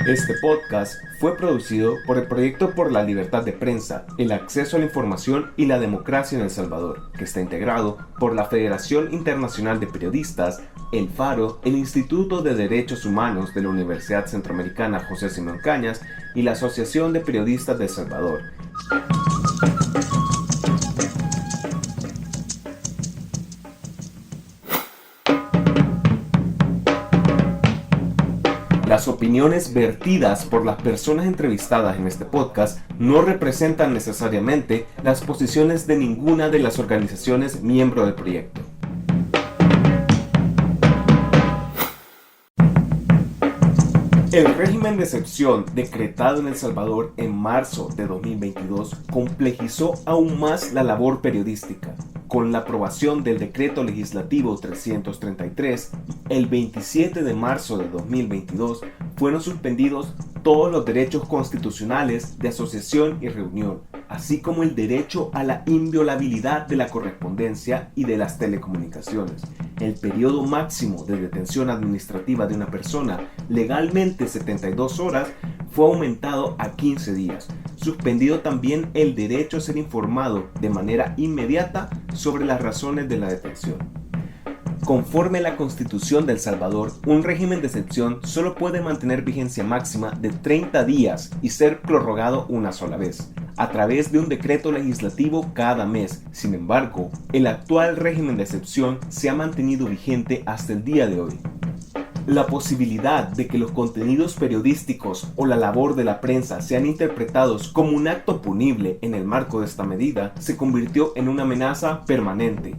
Este podcast fue producido por el Proyecto por la Libertad de Prensa, el Acceso a la Información y la Democracia en El Salvador, que está integrado por la Federación Internacional de Periodistas, El Faro, el Instituto de Derechos Humanos de la Universidad Centroamericana José Simón Cañas y la Asociación de Periodistas de El Salvador. Las opiniones vertidas por las personas entrevistadas en este podcast no representan necesariamente las posiciones de ninguna de las organizaciones miembro del proyecto. El régimen de excepción decretado en El Salvador en marzo de 2022 complejizó aún más la labor periodística. Con la aprobación del Decreto Legislativo 333, el 27 de marzo de 2022 fueron suspendidos todos los derechos constitucionales de asociación y reunión, así como el derecho a la inviolabilidad de la correspondencia y de las telecomunicaciones. El periodo máximo de detención administrativa de una persona, legalmente 72 horas, fue aumentado a 15 días. Suspendido también el derecho a ser informado de manera inmediata sobre las razones de la detención. Conforme a la Constitución de El Salvador, un régimen de excepción solo puede mantener vigencia máxima de 30 días y ser prorrogado una sola vez, a través de un decreto legislativo cada mes. Sin embargo, el actual régimen de excepción se ha mantenido vigente hasta el día de hoy. La posibilidad de que los contenidos periodísticos o la labor de la prensa sean interpretados como un acto punible en el marco de esta medida se convirtió en una amenaza permanente.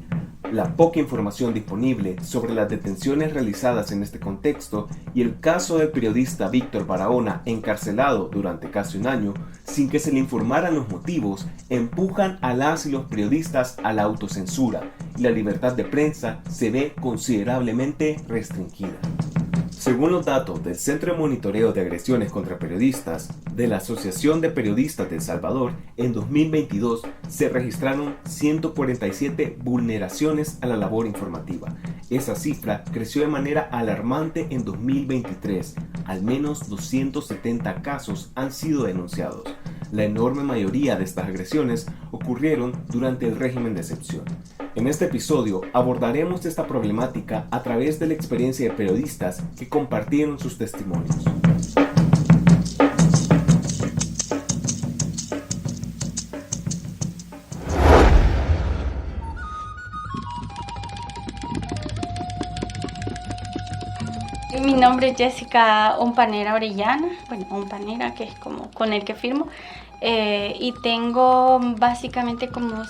La poca información disponible sobre las detenciones realizadas en este contexto y el caso del periodista Víctor Barahona encarcelado durante casi un año sin que se le informaran los motivos empujan a las y los periodistas a la autocensura y la libertad de prensa se ve considerablemente restringida. Según los datos del Centro de Monitoreo de Agresiones contra Periodistas de la Asociación de Periodistas de El Salvador, en 2022 se registraron 147 vulneraciones a la labor informativa. Esa cifra creció de manera alarmante en 2023. Al menos 270 casos han sido denunciados. La enorme mayoría de estas agresiones ocurrieron durante el régimen de excepción. En este episodio abordaremos esta problemática a través de la experiencia de periodistas que compartieron sus testimonios. Mi nombre es Jessica Ompanera Orellana, Ompanera, que es como con el que firmo, y tengo básicamente como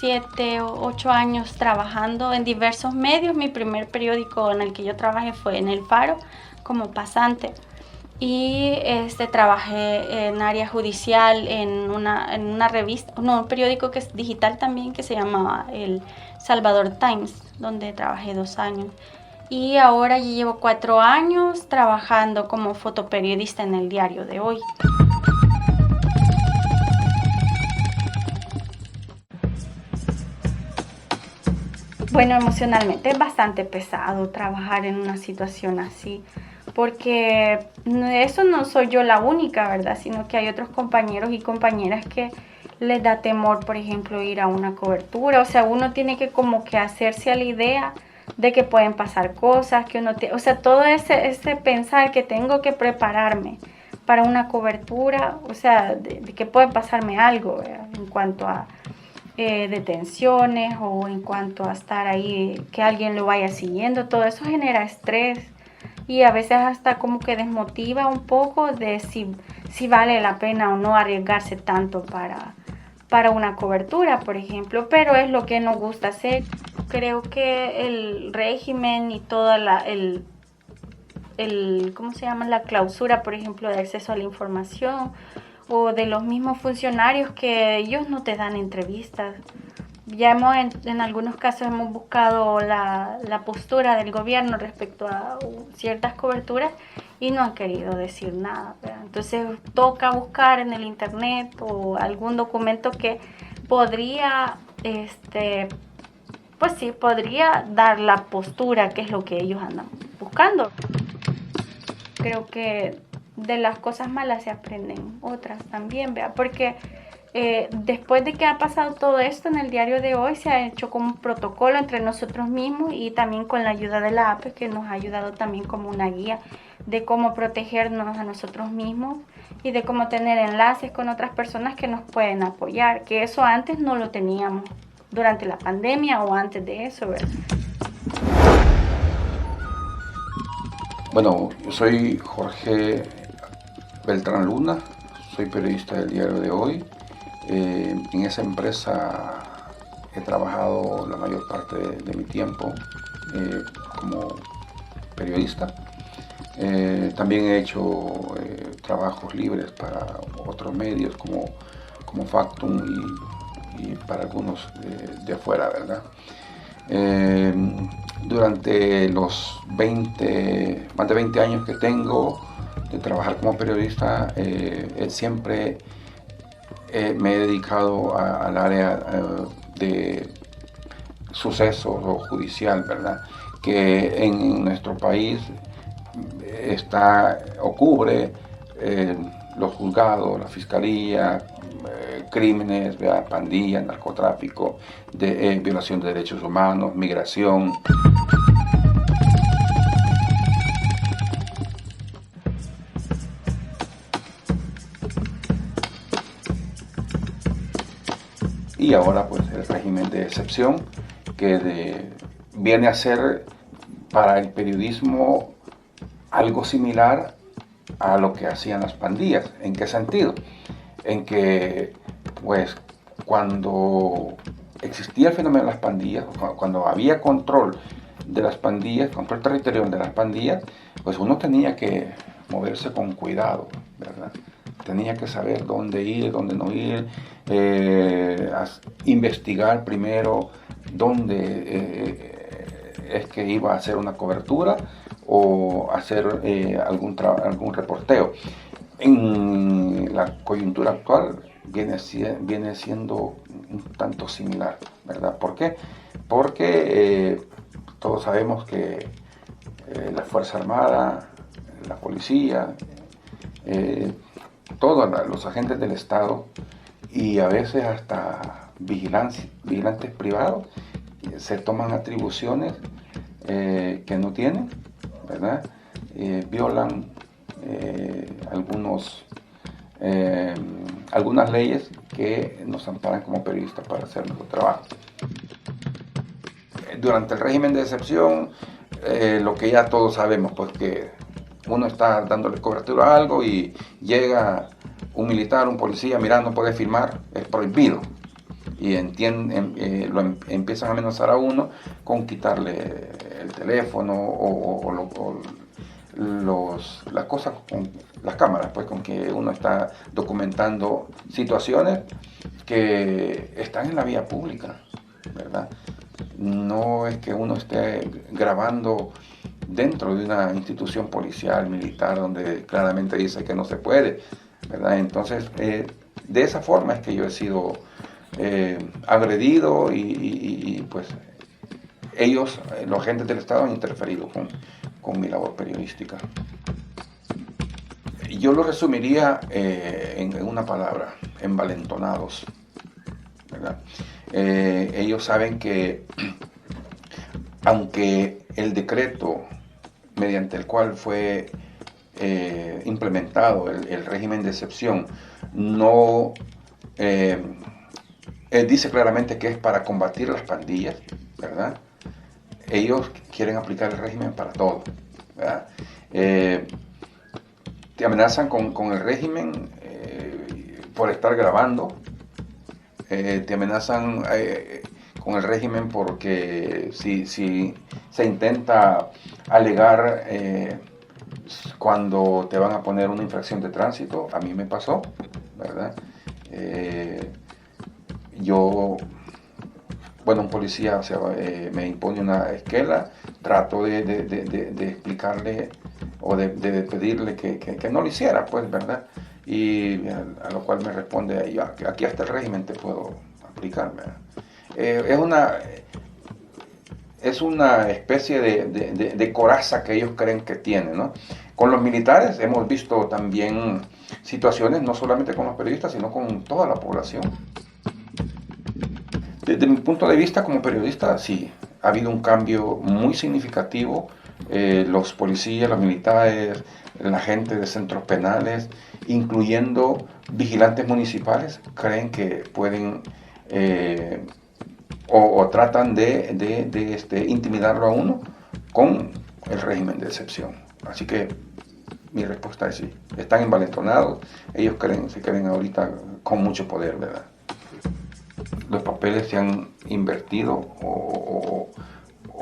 7 o 8 años trabajando en diversos medios. Mi primer periódico en el que yo trabajé fue en El Faro como pasante y trabajé en área judicial en una revista, un periódico que es digital también, que se llamaba El Salvador Times, donde trabajé 2 años. Y ahora ya llevo 4 años trabajando como fotoperiodista en el Diario de Hoy. Bueno, emocionalmente es bastante pesado trabajar en una situación así, porque eso no soy yo la única, ¿verdad? Sino que hay otros compañeros y compañeras que les da temor, por ejemplo, ir a una cobertura. O sea, uno tiene que como que hacerse a la idea de que pueden pasar cosas, que uno todo ese pensar que tengo que prepararme para una cobertura, o sea, de que puede pasarme algo, ¿verdad? En cuanto a detenciones o en cuanto a estar ahí, que alguien lo vaya siguiendo, todo eso genera estrés y a veces hasta como que desmotiva un poco de si vale la pena o no arriesgarse tanto para una cobertura, por ejemplo, pero es lo que nos gusta hacer. Creo que el régimen y toda la clausura, por ejemplo, de acceso a la información o de los mismos funcionarios, que ellos no te dan entrevistas. Ya en algunos casos hemos buscado la postura del gobierno respecto a ciertas coberturas y no han querido decir nada, ¿verdad? Entonces toca buscar en el internet o algún documento que podría podría dar la postura, que es lo que ellos andan buscando. Creo que de las cosas malas se aprenden otras también, ¿vea? Porque después de que ha pasado todo esto en el diario de hoy, se ha hecho como un protocolo entre nosotros mismos y también con la ayuda de la APE, que nos ha ayudado también como una guía de cómo protegernos a nosotros mismos y de cómo tener enlaces con otras personas que nos pueden apoyar, que eso antes no lo teníamos durante la pandemia o antes de eso, ¿verdad? Bueno, yo soy Jorge Beltrán Luna, soy periodista del diario de hoy. En esa empresa he trabajado la mayor parte de mi tiempo como periodista. También he hecho trabajos libres para otros medios como Factum y para algunos de afuera, ¿verdad? Durante los más de 20 años que tengo de trabajar como periodista, siempre me he dedicado al área de sucesos o judicial, ¿verdad? Que en nuestro país cubre los juzgados, la fiscalía, crímenes, ¿verdad? Pandillas, narcotráfico, violación de derechos humanos, migración. Y ahora pues el régimen de excepción que viene a ser para el periodismo algo similar a lo que hacían las pandillas. ¿En qué sentido? En que pues cuando existía el fenómeno de las pandillas, cuando había control de las pandillas, control territorial de las pandillas, pues uno tenía que moverse con cuidado, ¿verdad? Tenía que saber dónde ir, dónde no ir, investigar primero dónde es que iba a hacer una cobertura o hacer algún reporteo. En la coyuntura actual viene siendo un tanto similar, ¿verdad? ¿Por qué? Porque todos sabemos que la Fuerza Armada, la policía, todos los agentes del Estado y a veces hasta vigilantes privados se toman atribuciones que no tienen, ¿verdad? Violan algunas leyes que nos amparan como periodistas para hacer nuestro trabajo. Durante el régimen de excepción, lo que ya todos sabemos, pues que uno está dándole cobertura a algo y llega un militar, un policía, mira, no puede filmar, es prohibido. Y empiezan a amenazar a uno con quitarle el teléfono o las cosas, las cámaras, pues con que uno está documentando situaciones que están en la vía pública, ¿verdad? No es que uno esté grabando dentro de una institución policial, militar, donde claramente dice que no se puede, ¿verdad? Entonces, de esa forma es que yo he sido agredido y pues ellos, los agentes del Estado, han interferido con mi labor periodística. Yo lo resumiría en una palabra: envalentonados, ¿verdad? Ellos saben que aunque el decreto mediante el cual fue implementado el régimen de excepción no dice claramente que es para combatir las pandillas, ¿verdad? Ellos quieren aplicar el régimen para todo, ¿verdad? Te amenazan con el régimen por estar grabando, te amenazan con el régimen porque si se intenta alegar cuando te van a poner una infracción de tránsito, a mí me pasó, ¿verdad? Un policía me impone una esquela, trato de explicarle o de pedirle que no lo hiciera, pues, ¿verdad? Y a lo cual me responde, aquí hasta el régimen te puedo aplicar, ¿verdad? Es una especie de coraza que ellos creen que tienen, ¿no? Con los militares hemos visto también situaciones, no solamente con los periodistas, sino con toda la población. Desde mi punto de vista como periodista, sí, ha habido un cambio muy significativo. Los policías, los militares, la gente de centros penales, incluyendo vigilantes municipales, creen que pueden o tratan de intimidarlo a uno con el régimen de excepción. Así que mi respuesta es sí. Están envalentonados, ellos se creen ahorita con mucho poder, ¿verdad? Los papeles se han invertido o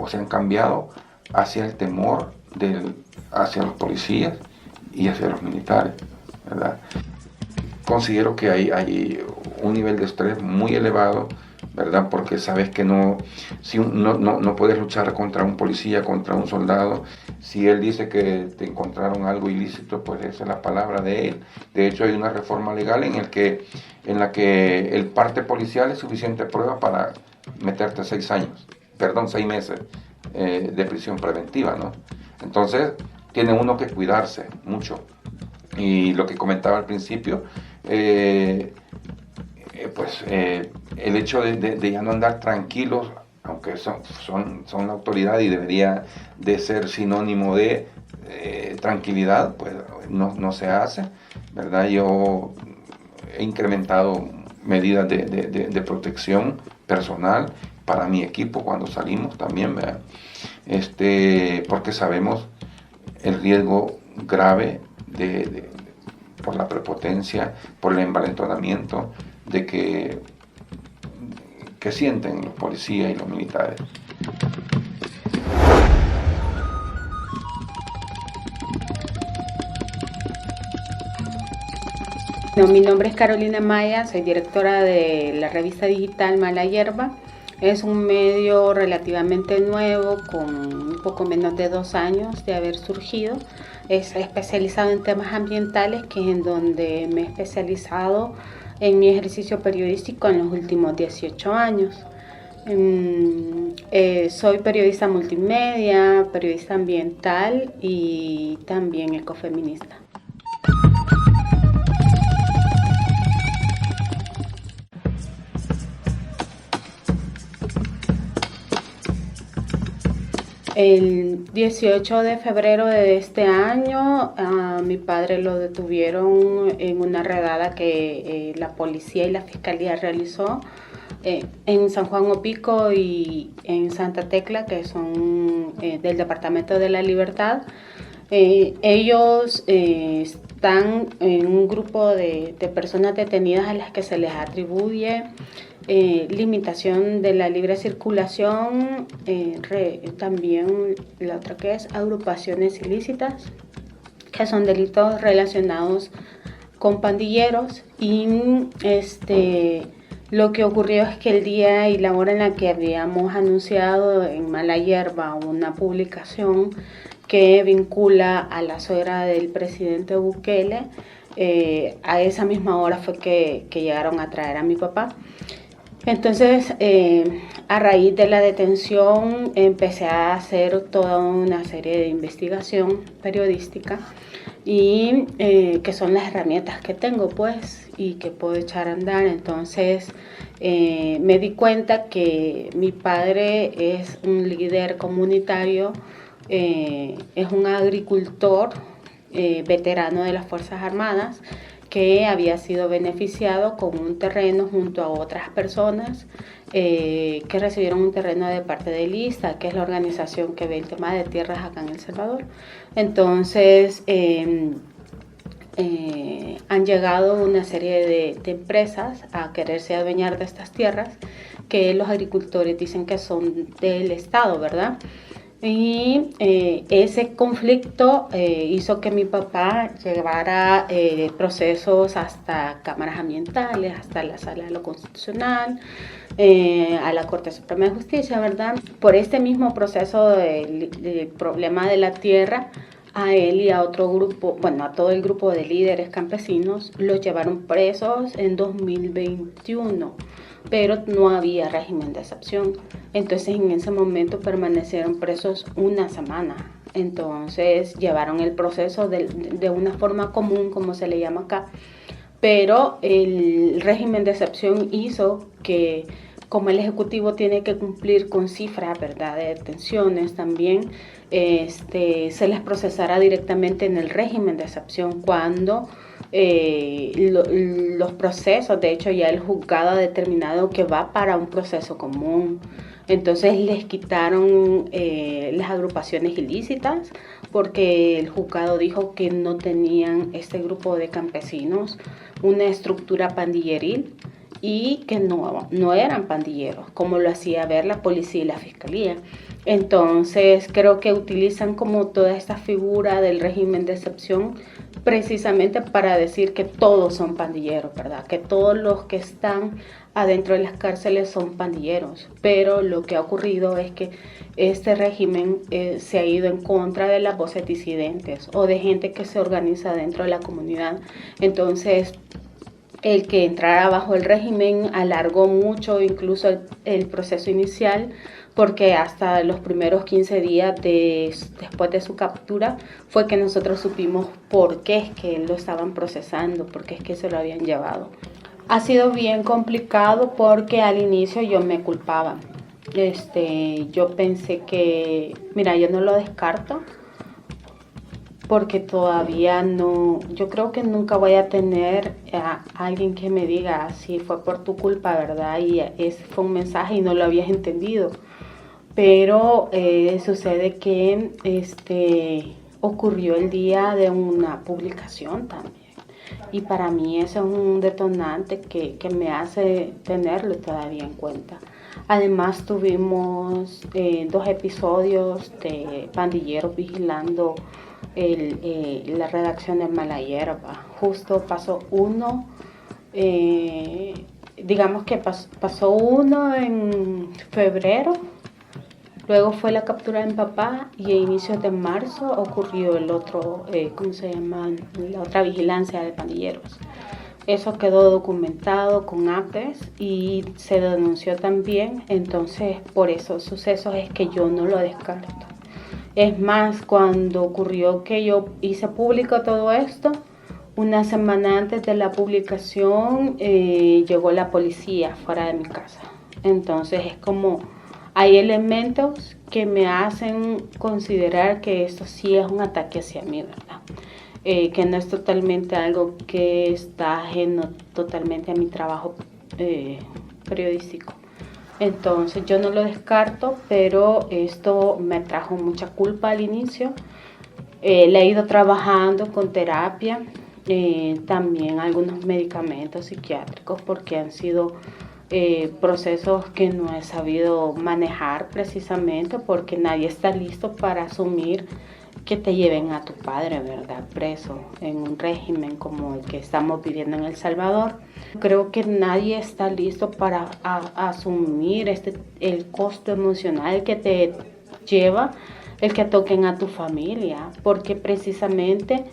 se han cambiado hacia el temor hacia los policías y hacia los militares, ¿verdad? Considero que hay un nivel de estrés muy elevado, ¿verdad? Porque sabes que no puedes luchar contra un policía, contra un soldado. Si él dice que te encontraron algo ilícito, pues esa es la palabra de él. De hecho, hay una reforma legal en la que el parte policial es suficiente prueba para meterte 6 meses de prisión preventiva, ¿no? Entonces, tiene uno que cuidarse mucho. Y lo que comentaba al principio, el hecho de ya no andar tranquilos, aunque son la autoridad y debería de ser sinónimo de tranquilidad, pues no se hace, ¿verdad? Yo he incrementado medidas de protección personal para mi equipo cuando salimos también, ¿verdad? Porque sabemos el riesgo grave por la prepotencia, por el envalentonamiento que sienten los policías y los militares. Mi nombre es Carolina Maya, soy directora de la revista digital Mala Hierba. Es un medio relativamente nuevo, con un poco menos de 2 años de haber surgido. Es especializado en temas ambientales, que es en donde me he especializado en mi ejercicio periodístico en los últimos 18 años. Soy periodista multimedia, periodista ambiental y también ecofeminista. El 18 de febrero de este año, a mi padre lo detuvieron en una redada que la policía y la fiscalía realizó en San Juan Opico y en Santa Tecla, que son del Departamento de la Libertad. Ellos están en un grupo de personas detenidas a las que se les atribuye limitación de la libre circulación, también la otra que es agrupaciones ilícitas, que son delitos relacionados con pandilleros. Y lo que ocurrió es que el día y la hora en la que habíamos anunciado en Mala Hierba una publicación que vincula a la suegra del presidente Bukele, a esa misma hora fue que llegaron a traer a mi papá. Entonces, a raíz de la detención, empecé a hacer toda una serie de investigación periodística y que son las herramientas que tengo, pues, y que puedo echar a andar. Entonces, me di cuenta que mi padre es un líder comunitario, es un agricultor veterano de las Fuerzas Armadas, que había sido beneficiado con un terreno junto a otras personas que recibieron un terreno de parte de LISA, que es la organización que ve el tema de tierras acá en El Salvador. Entonces, han llegado una serie de empresas a quererse adueñar de estas tierras, que los agricultores dicen que son del Estado, ¿verdad? Y ese conflicto hizo que mi papá llevara procesos hasta cámaras ambientales, hasta la Sala de lo Constitucional, a la Corte Suprema de Justicia, ¿verdad? Por este mismo proceso del problema de la tierra, a él y a otro grupo, bueno, a todo el grupo de líderes campesinos, los llevaron presos en 2021. pero no había régimen de excepción. Entonces en ese momento permanecieron presos una semana. Entonces llevaron el proceso de una forma común, como se le llama acá, pero el régimen de excepción hizo que, como el Ejecutivo tiene que cumplir con cifras, ¿verdad?, de detenciones también, se les procesara directamente en el régimen de excepción cuando los procesos, de hecho ya el juzgado ha determinado que va para un proceso común. Entonces les quitaron las agrupaciones ilícitas porque el juzgado dijo que no tenían este grupo de campesinos una estructura pandilleril y que no eran pandilleros, como lo hacía ver la policía y la fiscalía. Entonces creo que utilizan como toda esta figura del régimen de excepción precisamente para decir que todos son pandilleros, ¿verdad? Que todos los que están adentro de las cárceles son pandilleros, pero lo que ha ocurrido es que este régimen se ha ido en contra de las voces disidentes o de gente que se organiza dentro de la comunidad. Entonces, el que entrara bajo el régimen alargó mucho incluso el proceso inicial, porque hasta los primeros 15 días después de su captura fue que nosotros supimos por qué es que lo estaban procesando, por qué es que se lo habían llevado. Ha sido bien complicado porque al inicio yo me culpaba. Yo pensé que, mira, yo no lo descarto porque todavía no, yo creo que nunca voy a tener a alguien que me diga si fue por tu culpa, ¿verdad? Y ese fue un mensaje y no lo habías entendido. Pero sucede que ocurrió el día de una publicación también. Y para mí eso es un detonante que me hace tenerlo todavía en cuenta. Además tuvimos 2 episodios de pandilleros vigilando la redacción de Mala Hierba. Justo pasó uno, digamos que pasó uno en febrero. Luego fue la captura de mi papá y a inicios de marzo ocurrió el otro, la otra vigilancia de pandilleros. Eso quedó documentado con actas y se denunció también. Entonces, por esos sucesos es que yo no lo descarto. Es más, cuando ocurrió que yo hice público todo esto, una semana antes de la publicación llegó la policía fuera de mi casa. Entonces es como, hay elementos que me hacen considerar que esto sí es un ataque hacia mí, ¿verdad? Que no es totalmente algo que está ajeno totalmente a mi trabajo periodístico. Entonces yo no lo descarto, pero esto me trajo mucha culpa al inicio. Le he ido trabajando con terapia, también algunos medicamentos psiquiátricos, porque han sido procesos que no he sabido manejar precisamente porque nadie está listo para asumir que te lleven a tu padre, ¿verdad?, preso en un régimen como el que estamos viviendo en El Salvador. Creo que nadie está listo para asumir el costo emocional que te lleva el que toquen a tu familia, porque precisamente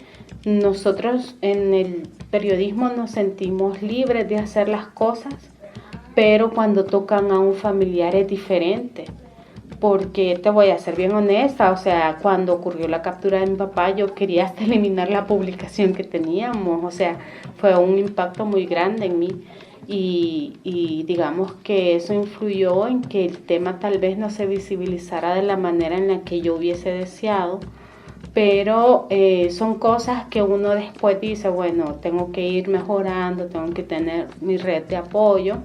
nosotros en el periodismo nos sentimos libres de hacer las cosas, pero cuando tocan a un familiar es diferente. Porque te voy a ser bien honesta, o sea, cuando ocurrió la captura de mi papá, yo quería hasta eliminar la publicación que teníamos, o sea, fue un impacto muy grande en mí y digamos que eso influyó en que el tema tal vez no se visibilizara de la manera en la que yo hubiese deseado, pero son cosas que uno después dice, bueno, tengo que ir mejorando, tengo que tener mi red de apoyo.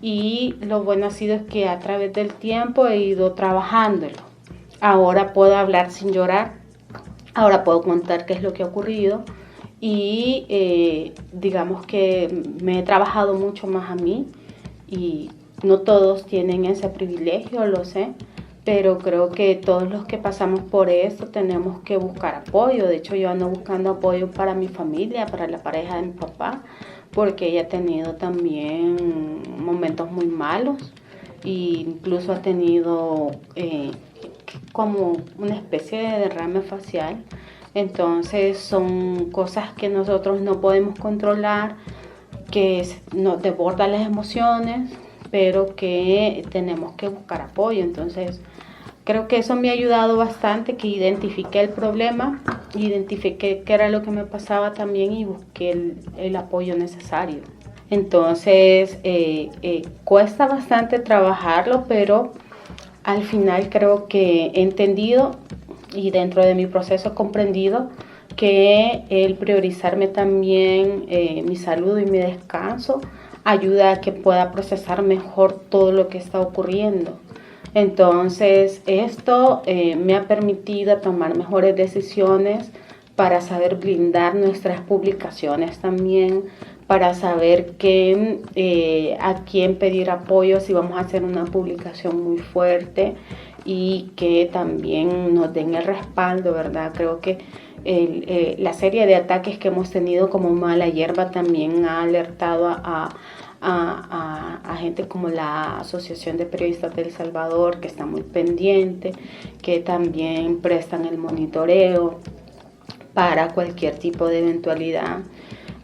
Y lo bueno ha sido es que a través del tiempo he ido trabajándolo. Ahora puedo hablar sin llorar, ahora puedo contar qué es lo que ha ocurrido y digamos que me he trabajado mucho más a mí y no todos tienen ese privilegio, lo sé, pero creo que todos los que pasamos por esto tenemos que buscar apoyo. De hecho, yo ando buscando apoyo para mi familia, para la pareja de mi papá, porque ella ha tenido también momentos muy malos e incluso ha tenido como una especie de derrame facial. Entonces son cosas que nosotros no podemos controlar, que nos desbordan las emociones, pero que tenemos que buscar apoyo. Entonces, creo que eso me ha ayudado bastante, que identifiqué el problema, identifiqué qué era lo que me pasaba también y busqué el apoyo necesario. Entonces, cuesta bastante trabajarlo, pero al final creo que he entendido y dentro de mi proceso he comprendido que el priorizarme también mi salud y mi descanso ayuda a que pueda procesar mejor todo lo que está ocurriendo. Entonces, esto me ha permitido tomar mejores decisiones para saber blindar nuestras publicaciones también, para saber a quién pedir apoyo si vamos a hacer una publicación muy fuerte y que también nos den el respaldo, ¿verdad? Creo que la serie de ataques que hemos tenido como Mala Hierba también ha alertado a gente como la Asociación de Periodistas de El Salvador, que está muy pendiente, que también prestan el monitoreo para cualquier tipo de eventualidad.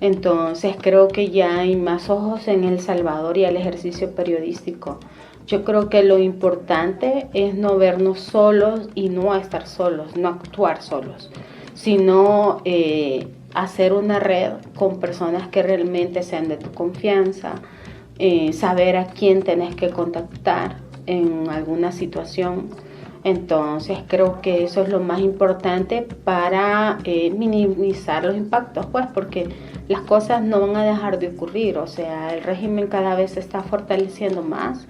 Entonces creo que ya hay más ojos en El Salvador y al ejercicio periodístico. Yo creo que lo importante es no vernos solos y no estar solos, no actuar solos, sino hacer una red con personas que realmente sean de tu confianza, saber a quién tenés que contactar en alguna situación. Entonces creo que eso es lo más importante para minimizar los impactos, pues, porque las cosas no van a dejar de ocurrir. O sea, el régimen cada vez se está fortaleciendo más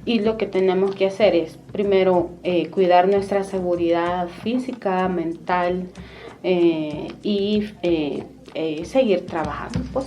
y lo que tenemos que hacer es primero cuidar nuestra seguridad física, mental y seguir trabajando, pues.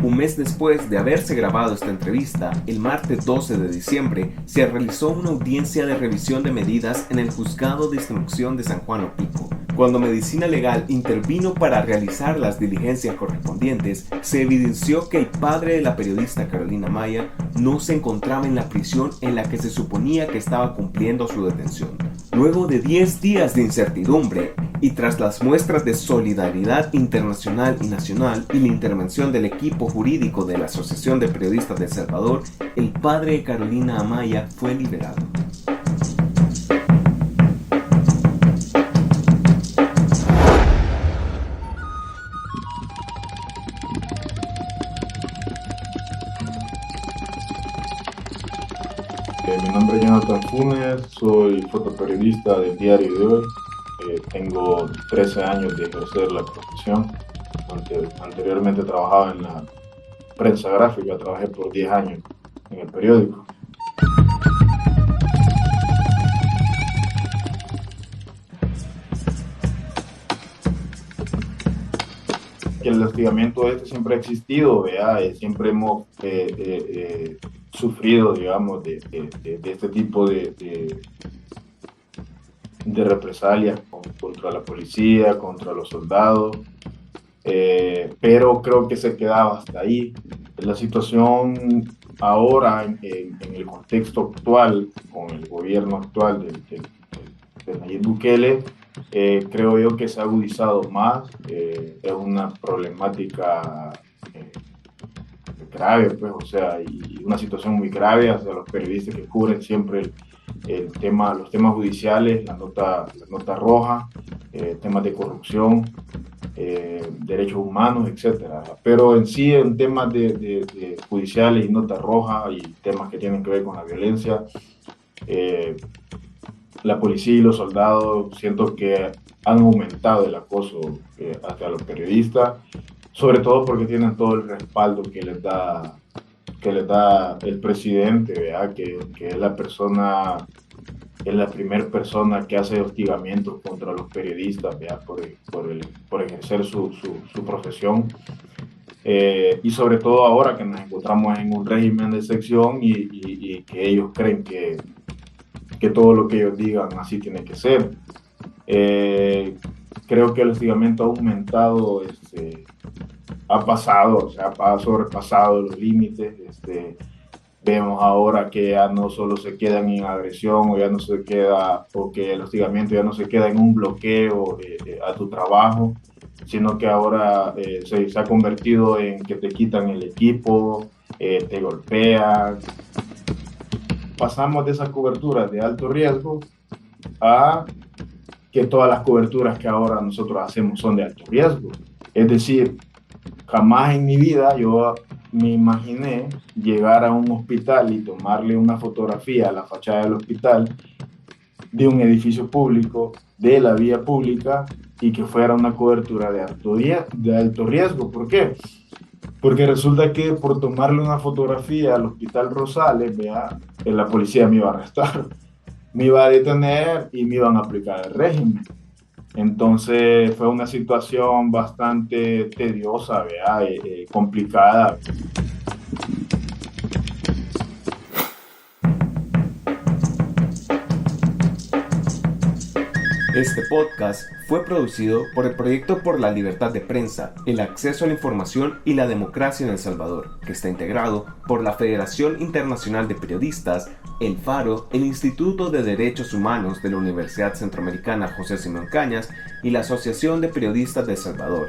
Un mes después de haberse grabado esta entrevista, el martes 12 de diciembre, se realizó una audiencia de revisión de medidas en el Juzgado de Instrucción de San Juan Opico. Cuando Medicina Legal intervino para realizar las diligencias correspondientes, se evidenció que el padre de la periodista Carolina Amaya no se encontraba en la prisión en la que se suponía que estaba cumpliendo su detención. Luego de 10 días de incertidumbre y tras las muestras de solidaridad internacional y nacional y la intervención del equipo jurídico de la Asociación de Periodistas de El Salvador, el padre de Carolina Amaya fue liberado. Mi nombre es Jonathan Funes, soy fotoperiodista del Diario de Hoy. Tengo 13 años de ejercer la profesión. Anteriormente trabajaba en la prensa gráfica, trabajé por 10 años en el periódico. El hostigamiento siempre ha existido, ¿verdad? Siempre hemos sufrido, digamos, de este tipo de represalias contra la policía, contra los soldados, pero creo que se quedaba hasta ahí. La situación ahora, en el contexto actual, con el gobierno actual de Nayib Bukele, creo yo que se ha agudizado más. Es una problemática grave, pues, o sea, y una situación muy grave hacia los periodistas que cubren siempre los temas judiciales, la nota roja, temas de corrupción, derechos humanos, etcétera. Pero en sí, en temas de judiciales y nota roja y temas que tienen que ver con la violencia, la policía y los soldados siento que han aumentado el acoso hacia los periodistas, sobre todo porque tienen todo el respaldo que les da el presidente, ¿verdad? Que es la primera persona que hace hostigamientos contra los periodistas, ¿verdad? por ejercer su profesión. Y sobre todo ahora que nos encontramos en un régimen de excepción y que ellos creen que todo lo que ellos digan así tiene que ser. Creo que el hostigamiento ha aumentado, ha sobrepasado los límites. Vemos ahora que ya no solo se quedan en agresión o ya no se queda, o que el hostigamiento ya no se queda en un bloqueo a tu trabajo, sino que ahora se ha convertido en que te quitan el equipo, te golpean. Pasamos de esas coberturas de alto riesgo a que todas las coberturas que ahora nosotros hacemos son de alto riesgo. Es decir, jamás en mi vida yo me imaginé llegar a un hospital y tomarle una fotografía a la fachada del hospital de un edificio público, de la vía pública, y que fuera una cobertura de alto riesgo. ¿Por qué? Porque resulta que por tomarle una fotografía al Hospital Rosales, vea, la policía me iba a arrestar, me iba a detener y me iban a aplicar el régimen. Entonces fue una situación bastante tediosa, ¿verdad? Complicada. Este podcast fue producido por el Proyecto por la Libertad de Prensa, el Acceso a la Información y la Democracia en El Salvador, que está integrado por la Federación Internacional de Periodistas, El Faro, el Instituto de Derechos Humanos de la Universidad Centroamericana José Simón Cañas y la Asociación de Periodistas de El Salvador.